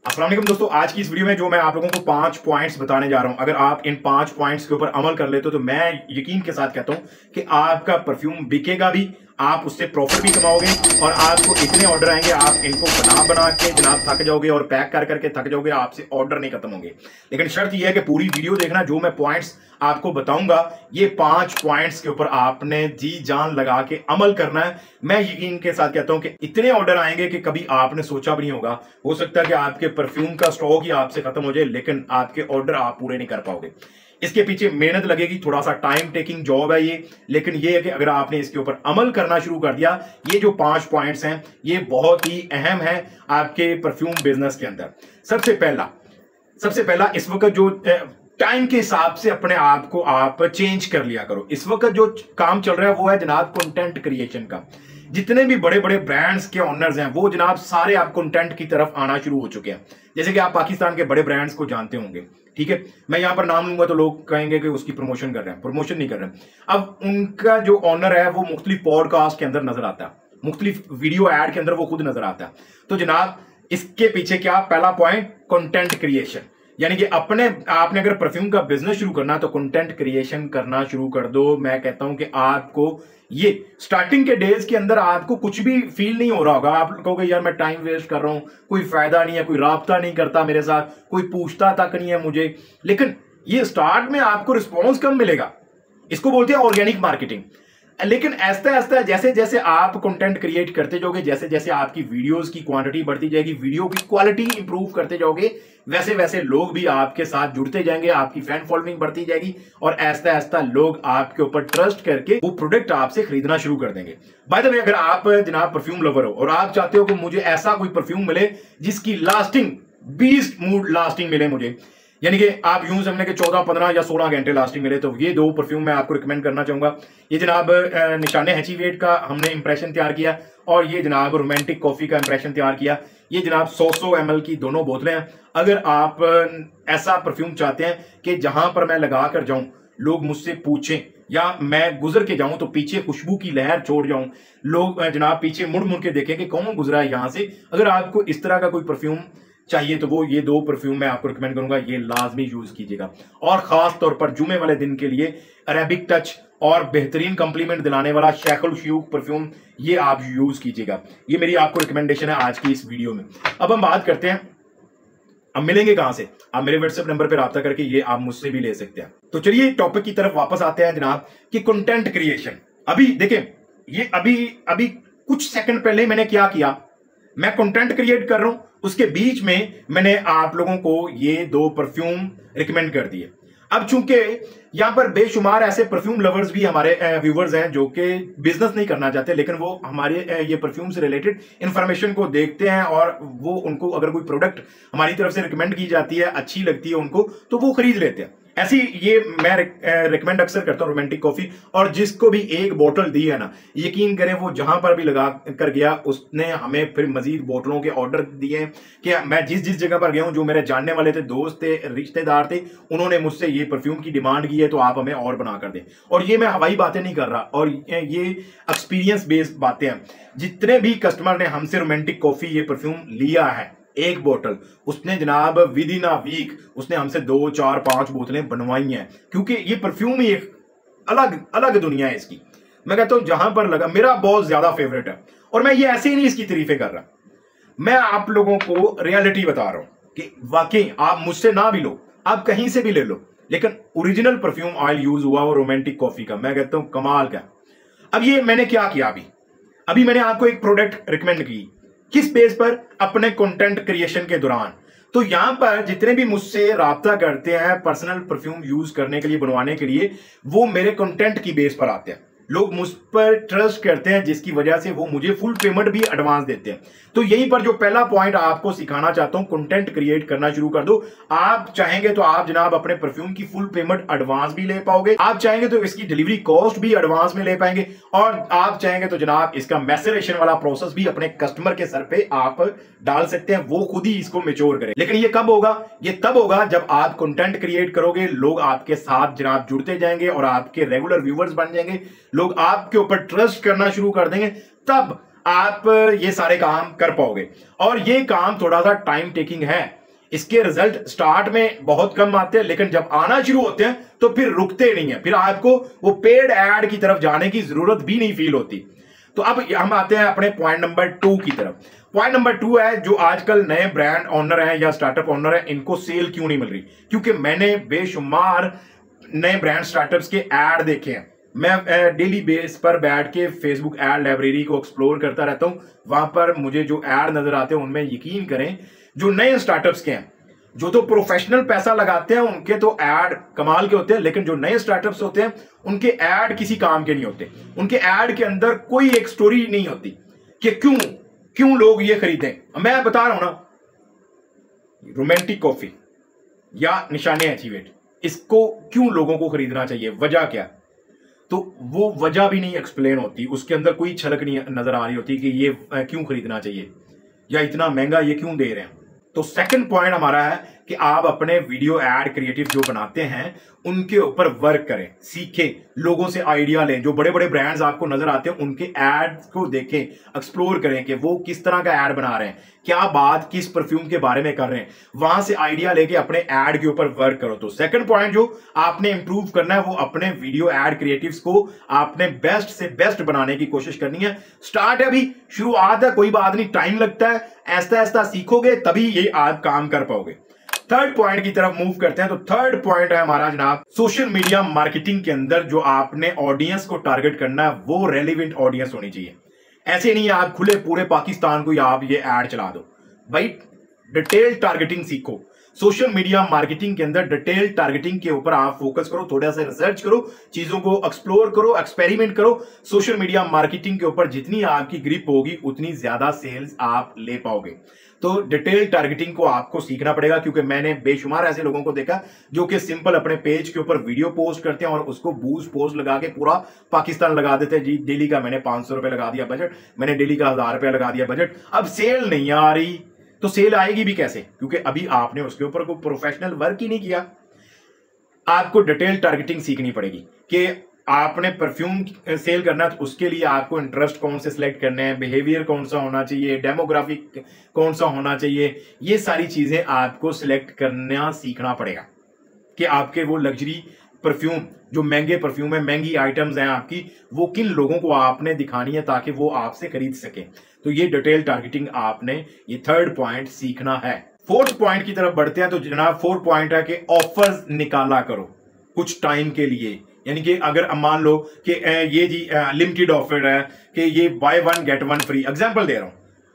अस्सलाम वालेकुम दोस्तों, आज की इस वीडियो में जो मैं आप लोगों को 5 पॉइंट्स बताने जा रहा हूं, अगर आप इन 5 पॉइंट्स के ऊपर अमल कर लेते हो तो मैं यकीन के साथ कहता हूं कि आपका परफ्यूम बिकेगा भी, आप उससे प्रॉफिट भी कमाओगे और आपको इतने ऑर्डर आएंगे, आप इनको बना बना के जनाब थक जाओगे और पैक कर करके थक जाओगे, आपसे ऑर्डर नहीं खत्म होंगे। लेकिन शर्त यह है कि पूरी वीडियो देखना, जो मैं पॉइंट्स आपको बताऊंगा ये 5 पॉइंट्स के ऊपर आपने जी जान लगा के अमल करना है। मैं यकीन के साथ कहता हूं कि इतने ऑर्डर आएंगे कि कभी आपने सोचा भी नहीं होगा। हो सकता है कि आपके परफ्यूम का स्टॉक ही आपसे खत्म हो जाए, लेकिन आपके ऑर्डर आप पूरे नहीं कर पाओगे। इसके पीछे मेहनत लगेगी, थोड़ा सा टाइम टेकिंग जॉब है ये, लेकिन ये है कि अगर आपने इसके ऊपर अमल करना शुरू कर दिया, ये जो 5 पॉइंट्स हैं ये बहुत ही अहम है आपके परफ्यूम बिजनेस के अंदर। सबसे पहला इस वक्त जो टाइम के हिसाब से अपने आप को आप चेंज कर लिया करो। इस वक्त जो काम चल रहा है वो है जनाब कंटेंट क्रिएशन का। जितने भी बड़े बड़े ब्रांड्स के ओनर्स हैं वो जनाब सारे आप कंटेंट की तरफ आना शुरू हो चुके हैं। जैसे कि आप पाकिस्तान के बड़े ब्रांड्स को जानते होंगे, ठीक है। मैं यहां पर नाम लूंगा तो लोग कहेंगे कि उसकी प्रमोशन कर रहे हैं, प्रमोशन नहीं कर रहे हैं। अब उनका जो ओनर है वो मुख्तलिफ पॉडकास्ट के अंदर नजर आता है, मुख्तलिफ वीडियो एड के अंदर वो खुद नजर आता है। तो जनाब इसके पीछे क्या, पहला पॉइंट कंटेंट क्रिएशन, यानी कि आपने अगर परफ्यूम का बिजनेस शुरू करना है तो कंटेंट क्रिएशन करना शुरू कर दो। मैं कहता हूं कि आपको ये स्टार्टिंग के डेज के अंदर आपको कुछ भी फील नहीं हो रहा होगा। आप कहोगे यार मैं टाइम वेस्ट कर रहा हूं, कोई फायदा नहीं है, कोई राब्ता नहीं करता मेरे साथ, कोई पूछता तक नहीं है मुझे। लेकिन ये स्टार्ट में आपको रिस्पॉन्स कम मिलेगा, इसको बोलते हैं ऑर्गेनिक मार्केटिंग। लेकिन ऐसा ऐसा जैसे जैसे आप कंटेंट क्रिएट करते जाओगे, जैसे जैसे आपकी वीडियोस की क्वांटिटी बढ़ती जाएगी, वीडियो की क्वालिटी इंप्रूव करते जाओगे, वैसे वैसे लोग भी आपके साथ जुड़ते जाएंगे, आपकी फैन फॉलोइंग बढ़ती जाएगी और ऐसा ऐसा लोग आपके ऊपर ट्रस्ट करके वो प्रोडक्ट आपसे खरीदना शुरू कर देंगे। बाय द वे, अगर आप जनाब परफ्यूम लवर हो और आप चाहते हो कि मुझे ऐसा कोई परफ्यूम मिले जिसकी लास्टिंग 20 मूड लास्टिंग मिले मुझे, यानी कि आप यूं समझें कि 14, 15 या 16 घंटे लास्टिंग मिले, तो ये 2 परफ्यूम मैं आपको रिकमेंड करना चाहूंगा। ये जनाब निशाने हैचीवेट का हमने इंप्रेशन तैयार किया और ये जनाब रोमांटिक कॉफी का इंप्रेशन तैयार किया। ये जनाब 100 ml की दोनों बोतलें हैं। अगर आप ऐसा परफ्यूम चाहते हैं कि जहां पर मैं लगा कर जाऊं लोग मुझसे पूछें या मैं गुजर के जाऊं तो पीछे खुशबू की लहर छोड़ जाऊं, लोग जनाब पीछे मुड़ मुड़ के देखें कि कौन गुजरा है यहां से, अगर आपको इस तरह का कोई परफ्यूम चाहिए तो वो ये 2 परफ्यूम मैं आपको रिकमेंड करूंगा, ये लाजमी यूज कीजिएगा। और खास तौर पर जुमे वाले दिन के लिए अरेबिक टच और बेहतरीन कंप्लीमेंट दिलाने वाला शेखुल श्यूक परफ्यूम ये आप यूज कीजिएगा। ये मेरी आपको रिकमेंडेशन है आज की इस वीडियो में। अब हम बात करते हैं, अब मिलेंगे कहां से। आप मेरे व्हाट्सएप नंबर पर राब्ता करके ये आप मुझसे भी ले सकते हैं। तो चलिए टॉपिक की तरफ वापस आते हैं जनाब कि कंटेंट क्रिएशन। अभी देखें, ये अभी कुछ सेकंड पहले मैंने क्या किया, मैं कंटेंट क्रिएट कर रहा हूं, उसके बीच में मैंने आप लोगों को ये 2 परफ्यूम रिकमेंड कर दिए। अब चूंकि यहां पर बेशुमार ऐसे परफ्यूम लवर्स भी हमारे व्यूवर्स हैं जो कि बिजनेस नहीं करना चाहते, लेकिन वो हमारे ये परफ्यूम से रिलेटेड इंफॉर्मेशन को देखते हैं और वो उनको अगर कोई प्रोडक्ट हमारी तरफ से रिकमेंड की जाती है, अच्छी लगती है उनको, तो वो खरीद लेते हैं। ऐसी ये मैं रिकमेंड अक्सर करता हूं रोमांटिक कॉफी, और जिसको भी एक बोतल दी है ना, यकीन करें वो जहां पर भी लगा कर गया उसने हमें फिर मजीद बोतलों के ऑर्डर दिए कि मैं जिस जिस जगह पर गया हूं, जो मेरे जानने वाले थे, दोस्त थे, रिश्तेदार थे, उन्होंने मुझसे ये परफ्यूम की डिमांड की है तो आप हमें और बना कर दें। और ये मैं हवाई बातें नहीं कर रहा, और ये एक्सपीरियंस बेस्ड बातें हैं। जितने भी कस्टमर ने हमसे रोमांटिक कॉफी ये परफ्यूम लिया है, एक बोतल, उसने जनाब विद इन अ वीक उसने हमसे 2, 4, 5 बोतलें बनवाई हैं, क्योंकि ये परफ्यूम ही एक अलग अलग दुनिया है इसकी। मैं कहता हूं जहां पर लगा, मेरा बहुत ज्यादा फेवरेट है। और मैं ये ऐसे ही नहीं इसकी तारीफें कर रहा, मैं आप लोगों को रियलिटी बता रहा हूं कि वाकई आप मुझसे ना भी लो, आप कहीं से भी ले लो, लेकिन ओरिजिनल परफ्यूम ऑयल यूज हुआ वो रोमांटिक कॉफी का, मैं कहता हूं कमाल का। अब ये मैंने क्या किया, अभी मैंने आपको एक प्रोडक्ट रिकमेंड की, किस बेस पर, अपने कंटेंट क्रिएशन के दौरान। तो यहां पर जितने भी मुझसे राब्ता करते हैं पर्सनल परफ्यूम यूज करने के लिए, बनवाने के लिए, वो मेरे कंटेंट की बेस पर आते हैं। लोग मुझ पर ट्रस्ट करते हैं, जिसकी वजह से वो मुझे फुल पेमेंट भी एडवांस देते हैं। तो यहीं पर जो पहला पॉइंट आपको सिखाना चाहता हूं, कंटेंट क्रिएट करना शुरू कर दो। आप चाहेंगे तो आप जनाब अपने परफ्यूम की फुल पेमेंट एडवांस भी ले पाओगे, आप चाहेंगे तो इसकी डिलीवरी कॉस्ट भी एडवांस में ले पाएंगे, और आप चाहेंगे तो जनाब इसका मैसरेशन वाला प्रोसेस भी अपने कस्टमर के सर पे आप डाल सकते हैं, वो खुद ही इसको मेच्योर करें। लेकिन ये कब होगा, ये तब होगा जब आप कंटेंट क्रिएट करोगे, लोग आपके साथ जनाब जुड़ते जाएंगे और आपके रेगुलर व्यूवर्स बन जाएंगे, लोग आपके ऊपर ट्रस्ट करना शुरू कर देंगे, तब आप ये सारे काम कर पाओगे। और ये काम थोड़ा सा टाइम टेकिंग है, इसके रिजल्ट स्टार्ट में बहुत कम आते हैं, लेकिन जब आना शुरू होते हैं तो फिर रुकते नहीं है, फिर आपको वो पेड एड की तरफ जाने की जरूरत भी नहीं फील होती। तो अब हम आते हैं अपने पॉइंट नंबर 2 की तरफ। पॉइंट नंबर 2 है जो आजकल नए ब्रांड ओनर हैं या स्टार्टअप ओनर हैं, इनको सेल क्यों नहीं मिल रही। क्योंकि मैंने बेशुमार नए ब्रांड स्टार्टअप्स के ऐड देखे हैं। मैं डेली बेस पर बैठ के फेसबुक ऐड लाइब्रेरी को एक्सप्लोर करता रहता हूं। वहां पर मुझे जो ऐड नजर आते हैं उनमें यकीन करें, जो नए स्टार्टअप्स के हैं, जो तो प्रोफेशनल पैसा लगाते हैं उनके तो ऐड कमाल के होते हैं, लेकिन जो नए स्टार्टअप्स होते हैं उनके ऐड किसी काम के नहीं होते। उनके ऐड के अंदर कोई एक स्टोरी नहीं होती कि क्यों लोग ये खरीदें। मैं बता रहा हूं ना, रोमांटिक कॉफी या निशाने एचीवेट, इसको क्यों लोगों को खरीदना चाहिए, वजह क्या, तो वो वजह भी नहीं एक्सप्लेन होती, उसके अंदर कोई छलक नहीं नजर आ रही होती कि ये क्यों खरीदना चाहिए या इतना महंगा ये क्यों दे रहे हैं। तो सेकंड पॉइंट हमारा है कि आप अपने वीडियो एड क्रिएटिव जो बनाते हैं उनके ऊपर वर्क करें, सीखें, लोगों से आइडिया लें। जो बड़े बड़े ब्रांड्स आपको नजर आते हैं उनके एड को देखें, एक्सप्लोर करें कि वो किस तरह का एड बना रहे हैं, क्या बात किस परफ्यूम के बारे में कर रहे हैं, वहां से आइडिया लेके अपने एड के ऊपर वर्क करो। तो सेकंड पॉइंट जो आपने इंप्रूव करना है वो अपने वीडियो एड क्रिएटिव्स को आपने बेस्ट से बेस्ट बनाने की कोशिश करनी है। स्टार्ट है, अभी शुरुआत है, कोई बात नहीं, टाइम लगता है, ऐसा ऐसा सीखोगे तभी ये आप काम कर पाओगे। थर्ड पॉइंट की तरफ मूव करते हैं। तो थर्ड पॉइंट है हमारा जनाब, सोशल मीडिया मार्केटिंग के अंदर जो आपने ऑडियंस को टारगेट करना है वो रेलिवेंट ऑडियंस होनी चाहिए। ऐसे नहीं आप खुले पूरे पाकिस्तान को आप ये ऐड चला दो भाई, डिटेल टारगेटिंग सीखो। सोशल मीडिया मार्केटिंग के अंदर डिटेल टारगेटिंग के ऊपर आप फोकस करो, थोड़ा सा रिसर्च करो, चीजों को एक्सप्लोर करो, एक्सपेरिमेंट करो। सोशल मीडिया मार्केटिंग के ऊपर जितनी आपकी ग्रिप होगी उतनी ज्यादा सेल्स आप ले पाओगे। तो डिटेल टारगेटिंग को आपको सीखना पड़ेगा, क्योंकि मैंने बेशुमार ऐसे लोगों को देखा जो कि सिंपल अपने पेज के ऊपर वीडियो पोस्ट करते हैं और उसको बूस्ट पोस्ट लगा के पूरा पाकिस्तान लगा देते हैं। जी डेली का मैंने 500 रुपए लगा दिया बजट, मैंने डेली का 1000 रुपया लगा दिया बजट, अब सेल नहीं आ रही। तो सेल आएगी भी कैसे, क्योंकि अभी आपने उसके ऊपर कोई प्रोफेशनल वर्क ही नहीं किया। आपको डिटेल टारगेटिंग सीखनी पड़ेगी कि आपने परफ्यूम सेल करना है तो उसके लिए आपको इंटरेस्ट कौन से सिलेक्ट करने हैं, बिहेवियर कौन सा होना चाहिए, डेमोग्राफिक कौन सा होना चाहिए, ये सारी चीजें आपको सिलेक्ट करना सीखना पड़ेगा कि आपके वो लग्जरी परफ्यूम, जो महंगे परफ्यूम है, महंगी आइटम्स हैं आपकी, वो किन लोगों को आपने दिखानी है ताकि वो आपसे खरीद सके। तो ये डिटेल टारगेटिंग आपने ये थर्ड पॉइंट सीखना है। फोर्थ पॉइंट की तरफ बढ़ते हैं। तो जनाब फोर्थ पॉइंट है कि ऑफर्स निकाला करो कुछ टाइम के लिए। यानी कि अगर मान लो कि ये जी लिमिटेड ऑफर है कि ये buy one get one free, example दे रहा हूं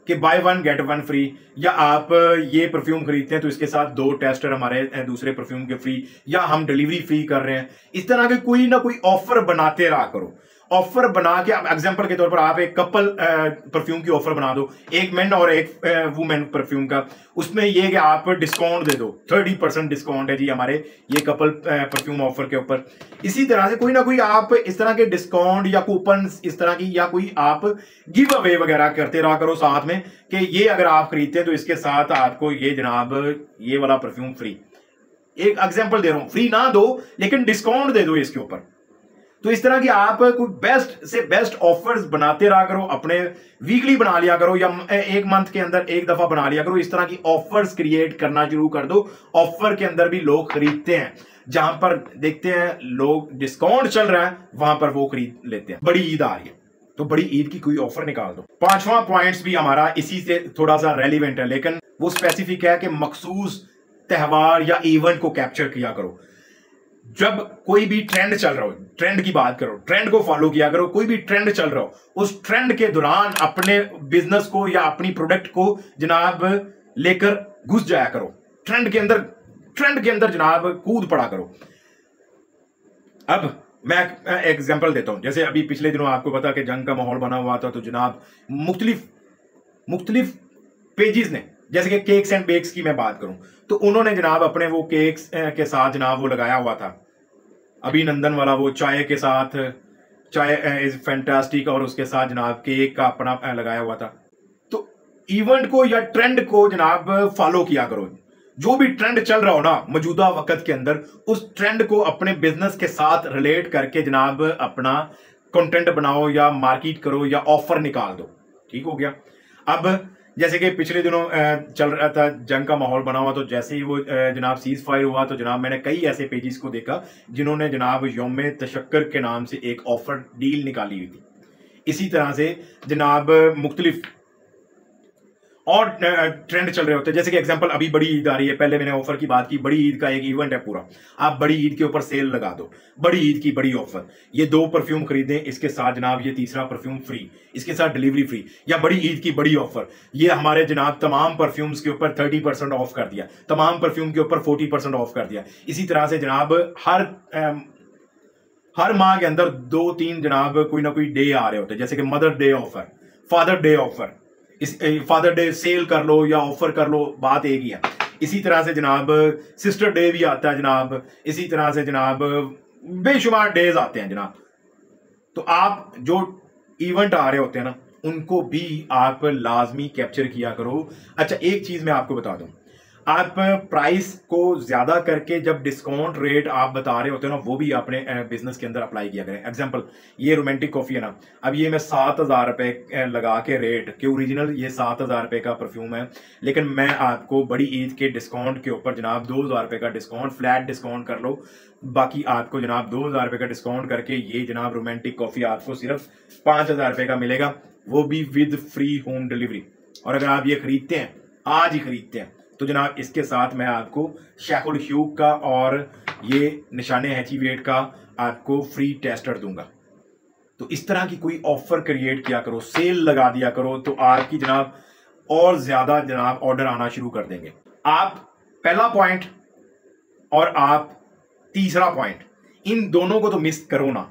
कि buy one get one free, या आप ये परफ्यूम खरीदते हैं तो इसके साथ 2 टेस्टर हमारे दूसरे परफ्यूम के फ्री, या हम डिलीवरी फ्री कर रहे हैं। इस तरह के कोई ना कोई ऑफर बनाते रहा करो। ऑफर बना के एग्जांपल के तौर पर आप एक कपल परफ्यूम की ऑफर बना दो, एक मेन और एक वुमेन परफ्यूम का, उसमें ये कि आप डिस्काउंट दे दो, 30% डिस्काउंट है जी हमारे ये कपल परफ्यूम ऑफर के ऊपर। इसी तरह से कोई ना कोई आप इस तरह के डिस्काउंट या कूपन इस तरह की, या कोई आप गिव अवे वगैरह करते रहा करो साथ में कि ये अगर आप खरीदते हैं तो इसके साथ आपको ये जनाब ये वाला परफ्यूम फ्री। एक एग्जांपल दे रहा हूं, फ्री ना दो लेकिन डिस्काउंट दे दो इसके ऊपर। तो इस तरह की आप कोई बेस्ट से बेस्ट ऑफर्स बनाते रहा करो, अपने वीकली बना लिया करो या एक मंथ के अंदर एक दफा बना लिया करो। इस तरह की ऑफर्स क्रिएट करना शुरू कर दो। ऑफर के अंदर भी लोग खरीदते हैं, जहां पर देखते हैं लोग डिस्काउंट चल रहा है वहां पर वो खरीद लेते हैं। बड़ी ईद आ रही है तो बड़ी ईद की कोई ऑफर निकाल दो। पांचवा पॉइंट्स भी हमारा इसी से थोड़ा सा रेलिवेंट है, लेकिन वो स्पेसिफिक है कि मखसूस त्योहार या इवेंट को कैप्चर किया करो। जब कोई भी ट्रेंड चल रहा हो, ट्रेंड की बात करो, ट्रेंड को फॉलो किया करो। कोई भी ट्रेंड चल रहा हो, उस ट्रेंड के दौरान अपने बिजनेस को या अपनी प्रोडक्ट को जनाब लेकर घुस जाया करो। ट्रेंड के अंदर जनाब कूद पड़ा करो। अब मैं एक एग्जांपल देता हूं, जैसे अभी पिछले दिनों आपको पता कि जंग का माहौल बना हुआ था, तो जनाब मुख्तलिफ पेजेस ने, जैसे कि केक्स एंड बेक्स की मैं बात करूं, तो उन्होंने जनाब अपने वो केक्स के साथ जनाब वो लगाया हुआ था अभिनंदन वाला, वो चाय के साथ, चाय इज फैंटास्टिक, और उसके साथ जनाब केक का अपना लगाया हुआ था। तो इवेंट को या ट्रेंड को जनाब फॉलो किया करो। जो भी ट्रेंड चल रहा हो ना मौजूदा वक्त के अंदर, उस ट्रेंड को अपने बिजनेस के साथ रिलेट करके जनाब अपना कंटेंट बनाओ या मार्केट करो या ऑफर निकाल दो। ठीक हो गया। अब जैसे कि पिछले दिनों चल रहा था, जंग का माहौल बना हुआ, तो जैसे ही वो जनाब सीज फायर हुआ तो जनाब मैंने कई ऐसे पेजेस को देखा जिन्होंने जनाब यौम तशक्कर के नाम से एक ऑफर डील निकाली हुई थी। इसी तरह से जनाब मुख्तलिफ और ट्रेंड चल रहे होते हैं। जैसे कि एग्जांपल अभी बड़ी ईद आ रही है, पहले मैंने ऑफर की बात की, बड़ी ईद का एक इवेंट है पूरा, आप बड़ी ईद के ऊपर सेल लगा दो, बड़ी ईद की बड़ी ऑफर, ये 2 परफ्यूम खरीदें, इसके साथ जनाब ये तीसरा परफ्यूम फ्री, इसके साथ डिलीवरी फ्री, या बड़ी ईद की बड़ी ऑफर, ये हमारे जनाब तमाम परफ्यूम्स के ऊपर 30% ऑफ कर दिया, तमाम परफ्यूम के ऊपर 40% ऑफ कर दिया। इसी तरह से जनाब हर माह के अंदर 2-3 जनाब कोई ना कोई डे आ रहे होते हैं, जैसे कि mother day offer, father day offer, इस फादर डे सेल कर लो या ऑफर कर लो, बात एक ही है। इसी तरह से जनाब सिस्टर डे भी आता है जनाब, इसी तरह से जनाब बेशुमार डेज आते हैं जनाब। तो आप जो इवेंट आ रहे होते हैं ना, उनको भी आप लाजमी कैप्चर किया करो। अच्छा, एक चीज मैं आपको बता दूं, आप प्राइस को ज्यादा करके जब डिस्काउंट रेट आप बता रहे होते हो ना, वो भी अपने बिजनेस के अंदर अप्लाई किया करें। एग्जांपल, ये रोमांटिक कॉफी है ना, अब ये मैं 7,000 रुपए लगा के रेट के ओरिजिनल ये 7,000 रुपए का परफ्यूम है, लेकिन मैं आपको बड़ी ईद के डिस्काउंट के ऊपर जनाब 2,000 रुपए का डिस्काउंट, फ्लैट डिस्काउंट कर लो, बाकी आपको जनाब 2,000 रुपए का डिस्काउंट करके ये जनाब रोमांटिक कॉफी आपको सिर्फ 5,000 रुपए का मिलेगा, वो भी विद फ्री होम डिलीवरी। और अगर आप ये खरीदते हैं, आज ही खरीदते हैं, तो जनाब इसके साथ मैं आपको शैकुल ह्यूग का और ये निशाने हैचीवेट का आपको फ्री टेस्टर दूंगा। तो इस तरह की कोई ऑफर क्रिएट किया करो, सेल लगा दिया करो, तो आपकी जनाब और ज्यादा जनाब ऑर्डर आना शुरू कर देंगे। आप पहला पॉइंट और आप तीसरा पॉइंट, इन दोनों को तो मिस करो ना,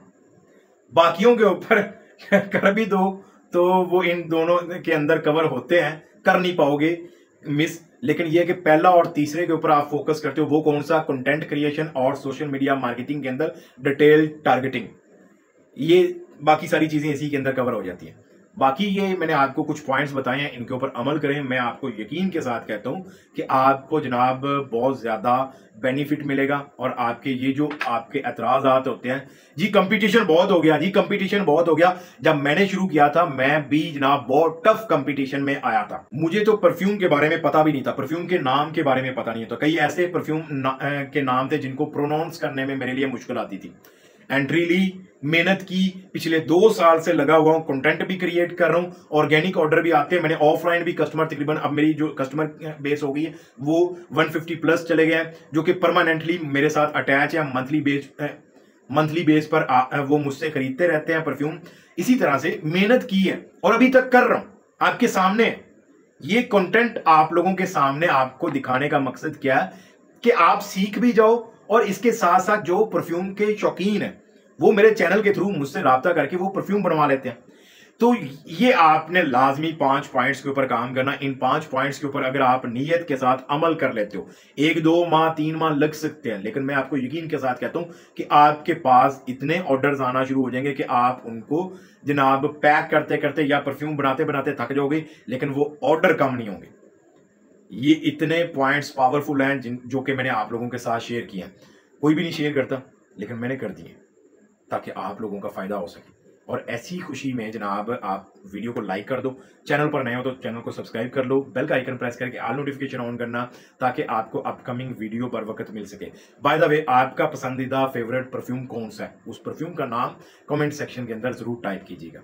बाकियों के ऊपर कर भी दो तो वो इन दोनों के अंदर कवर होते हैं, कर नहीं पाओगे मिस। लेकिन यह कि पहला और तीसरे के ऊपर आप फोकस करते हो, वो कौन सा, कंटेंट क्रिएशन और सोशल मीडिया मार्केटिंग के अंदर डिटेल टारगेटिंग, ये बाकी सारी चीजें इसी के अंदर कवर हो जाती हैं। बाकी ये मैंने आपको कुछ पॉइंट्स बताए हैं, इनके ऊपर अमल करें। मैं आपको यकीन के साथ कहता हूं कि आपको जनाब बहुत ज्यादा बेनिफिट मिलेगा। और आपके ये जो आपके एतराजात होते हैं, जी कंपटीशन बहुत हो गया, जी कंपटीशन बहुत हो गया, जब मैंने शुरू किया था मैं भी जनाब बहुत टफ कंपटीशन में आया था। मुझे तो परफ्यूम के बारे में पता भी नहीं था, परफ्यूम के नाम के बारे में पता नहीं था, कई ऐसे परफ्यूम के नाम थे जिनको प्रोनाउंस करने में मेरे लिए मुश्किल आती थी। एंट्री ली, मेहनत की, पिछले 2 साल से लगा हुआ हूं, कंटेंट भी क्रिएट कर रहा हूं, ऑर्गेनिक ऑर्डर भी आते हैं, मैंने ऑफलाइन भी कस्टमर तकरीबन, अब मेरी जो कस्टमर बेस हो गई है वो 150 प्लस चले गए हैं, जो कि परमानेंटली मेरे साथ अटैच है, मंथली बेस पर वो मुझसे खरीदते रहते हैं परफ्यूम। इसी तरह से मेहनत की है और अभी तक कर रहा हूं आपके सामने। ये कंटेंट आप लोगों के सामने आपको दिखाने का मकसद क्या है कि आप सीख भी जाओ, और इसके साथ साथ जो परफ्यूम के शौकीन है वो मेरे चैनल के थ्रू मुझसे राब्ता करके वो परफ्यूम बनवा लेते हैं। तो ये आपने लाजमी 5 पॉइंट्स के ऊपर काम करना। इन 5 पॉइंट्स के ऊपर अगर आप नीयत के साथ अमल कर लेते हो, 1-2 माह 3 माह लग सकते हैं, लेकिन मैं आपको यकीन के साथ कहता हूं कि आपके पास इतने ऑर्डर्स आना शुरू हो जाएंगे कि आप उनको जनाब पैक करते करते या परफ्यूम बनाते बनाते थक जाओगे, लेकिन वो ऑर्डर कम नहीं होंगे। ये इतने पॉइंट्स पावरफुल हैं जो कि मैंने आप लोगों के साथ शेयर किए हैं। कोई भी नहीं शेयर करता, लेकिन मैंने कर दिए ताकि आप लोगों का फायदा हो सके। और ऐसी खुशी में जनाब आप वीडियो को लाइक कर दो, चैनल पर नए हो तो चैनल को सब्सक्राइब कर लो, बेल का आइकन प्रेस करके ऑल नोटिफिकेशन ऑन करना ताकि आपको अपकमिंग वीडियो पर वक्त मिल सके। बाय द वे, आपका पसंदीदा फेवरेट परफ्यूम कौन सा है, उस परफ्यूम का नाम कमेंट सेक्शन के अंदर जरूर टाइप कीजिएगा।